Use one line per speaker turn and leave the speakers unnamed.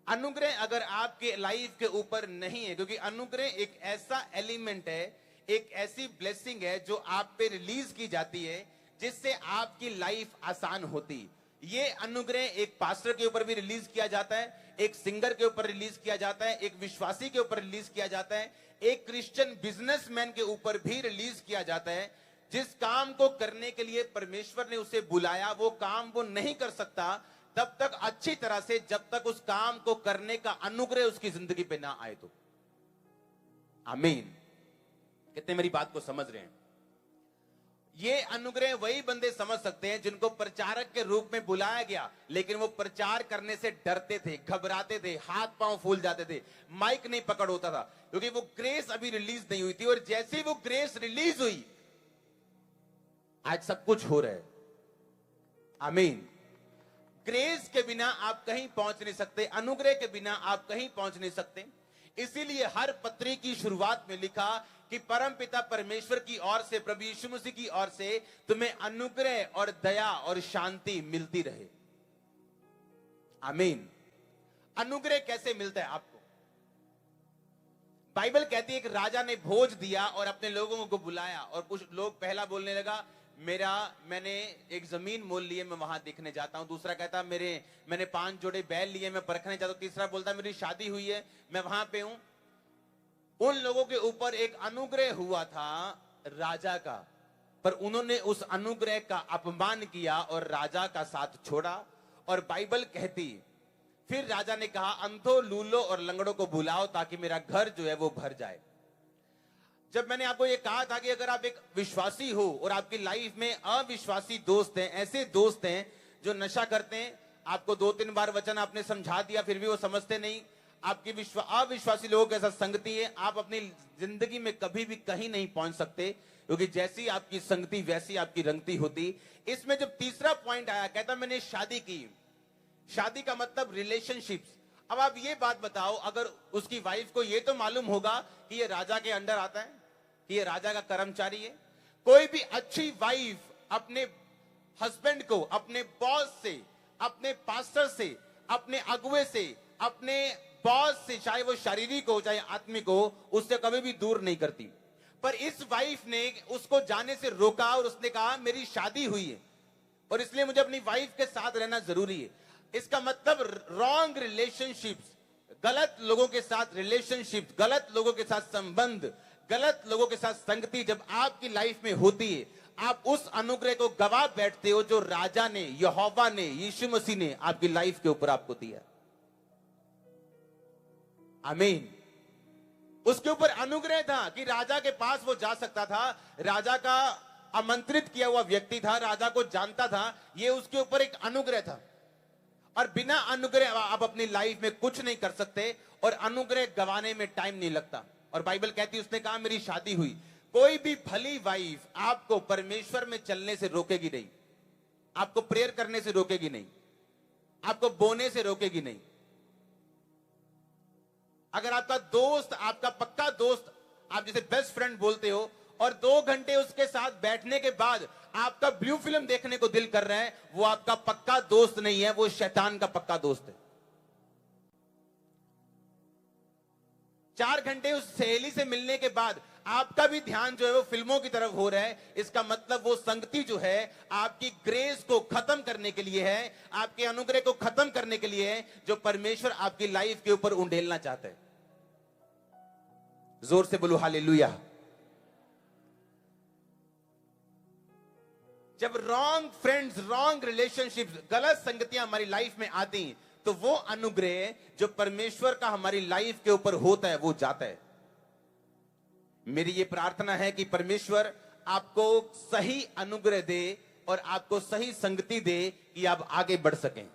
अनुग्रह अगर आपके लाइफ के ऊपर नहीं है, क्योंकि अनुग्रह एक ऐसा एलिमेंट है, एक ऐसी ब्लेसिंग है जो आप पे रिलीज की जाती है जिससे आपकी लाइफ आसान होती। ये अनुग्रह एक पास्टर के ऊपर भी रिलीज किया जाता है, एक सिंगर के ऊपर रिलीज किया जाता है, एक विश्वासी के ऊपर रिलीज किया जाता है, एक क्रिश्चियन बिजनेसमैन के ऊपर भी रिलीज किया जाता है। जिस काम को करने के लिए परमेश्वर ने उसे बुलाया वो काम वो नहीं कर सकता तब तक अच्छी तरह से, जब तक उस काम को करने का अनुग्रह उसकी जिंदगी पे ना आए। तो आमीन। कितने मेरी बात को समझ रहे हैं? ये अनुग्रह वही बंदे समझ सकते हैं जिनको प्रचारक के रूप में बुलाया गया, लेकिन वो प्रचार करने से डरते थे, घबराते थे, हाथ पांव फूल जाते थे, माइक नहीं पकड़ होता था, क्योंकि वो ग्रेस अभी रिलीज नहीं हुई थी। और जैसे ही वो ग्रेस रिलीज हुई, आज सब कुछ हो रहा है। आमीन। ग्रेस के बिना आप कहीं पहुंच नहीं सकते, अनुग्रह के बिना आप कहीं पहुंच नहीं सकते। इसीलिए हर पत्री की शुरुआत में लिखा कि परम पिता परमेश्वर की ओर से, प्रभु यीशु मसीह की ओर से तुम्हें अनुग्रह और दया और शांति मिलती रहे। आमीन। अनुग्रह कैसे मिलता है आपको? बाइबल कहती है कि राजा ने भोज दिया और अपने लोगों को बुलाया, और कुछ लोग पहला बोलने लगा मैंने एक जमीन मोल ली है, मैं वहां देखने जाता हूं। दूसरा कहता मैंने 5 जोड़े बैल लिए, मैं परखने जाता हूं। तीसरा बोलता मेरी शादी हुई है, मैं वहां पे हूं। उन लोगों के ऊपर एक अनुग्रह हुआ था राजा का, पर उन्होंने उस अनुग्रह का अपमान किया और राजा का साथ छोड़ा। और बाइबल कहती फिर राजा ने कहा अंधों, लूलों और लंगड़ों को बुलाओ ताकि मेरा घर जो है वो भर जाए। जब मैंने आपको ये कहा था कि अगर आप एक विश्वासी हो और आपकी लाइफ में अविश्वासी दोस्त हैं, ऐसे दोस्त हैं जो नशा करते हैं, आपको 2-3 बार वचन आपने समझा दिया फिर भी वो समझते नहीं, आपकी अविश्वासी लोगों के साथ संगति है, आप अपनी जिंदगी में कभी भी कहीं नहीं पहुंच सकते, क्योंकि जैसी आपकी संगति वैसी आपकी रंगती होती। इसमें जब तीसरा पॉइंट आया, कहता मैंने शादी की। शादी का मतलब रिलेशनशिप्स। अब आप ये बात बताओ, अगर उसकी वाइफ को ये तो मालूम होगा कि ये राजा के अंडर आता है, कि ये राजा का कर्मचारी है। कोई भी अच्छी वाइफ अपने हस्बैंड को अपने बॉस से, अपने पास्टर से, अपने अगुए से, अपने बॉस से, चाहे वो शारीरिक हो चाहे आत्मिक हो, उससे कभी भी दूर नहीं करती। पर इस वाइफ ने उसको जाने से रोका और उसने कहा मेरी शादी हुई है और इसलिए मुझे अपनी वाइफ के साथ रहना जरूरी है। इसका मतलब रॉन्ग रिलेशनशिप्स, गलत लोगों के साथ रिलेशनशिप, गलत लोगों के साथ संबंध, गलत लोगों के साथ संगति जब आपकी लाइफ में होती है, आप उस अनुग्रह को गवा बैठते हो जो राजा ने, यहोवा ने, यीशु मसीह ने आपकी लाइफ के ऊपर आपको दिया। आमीन। उसके ऊपर अनुग्रह था कि राजा के पास वो जा सकता था, राजा का आमंत्रित किया हुआ व्यक्ति था, राजा को जानता था, ये उसके ऊपर एक अनुग्रह था। और बिना अनुग्रह आप अपनी लाइफ में कुछ नहीं कर सकते, और अनुग्रह गवाने में टाइम नहीं लगता। और बाइबल कहती है उसने कहा मेरी शादी हुई। कोई भी भली वाइफ आपको परमेश्वर में चलने से रोकेगी नहीं, आपको प्रेयर करने से रोकेगी नहीं, आपको बोने से रोकेगी नहीं। अगर आपका दोस्त, आपका पक्का दोस्त, आप जिसे बेस्ट फ्रेंड बोलते हो, और 2 घंटे उसके साथ बैठने के बाद आपका ब्लू फिल्म देखने को दिल कर रहा है, वो आपका पक्का दोस्त नहीं है, वो शैतान का पक्का दोस्त है। 4 घंटे उस सहेली से मिलने के बाद आपका भी ध्यान जो है वो फिल्मों की तरफ हो रहा है, इसका मतलब वो संगति जो है आपकी ग्रेस को खत्म करने के लिए है, आपके अनुग्रह को खत्म करने के लिए है, जो परमेश्वर आपकी लाइफ के ऊपर उंडेलना चाहता है। जोर से बोलो हालेलुया। जब रॉन्ग फ्रेंड्स, रॉन्ग रिलेशनशिप्स, गलत संगतियां हमारी लाइफ में आती, तो वो अनुग्रह जो परमेश्वर का हमारी लाइफ के ऊपर होता है वो जाता है। मेरी ये प्रार्थना है कि परमेश्वर आपको सही अनुग्रह दे और आपको सही संगति दे कि आप आगे बढ़ सकें।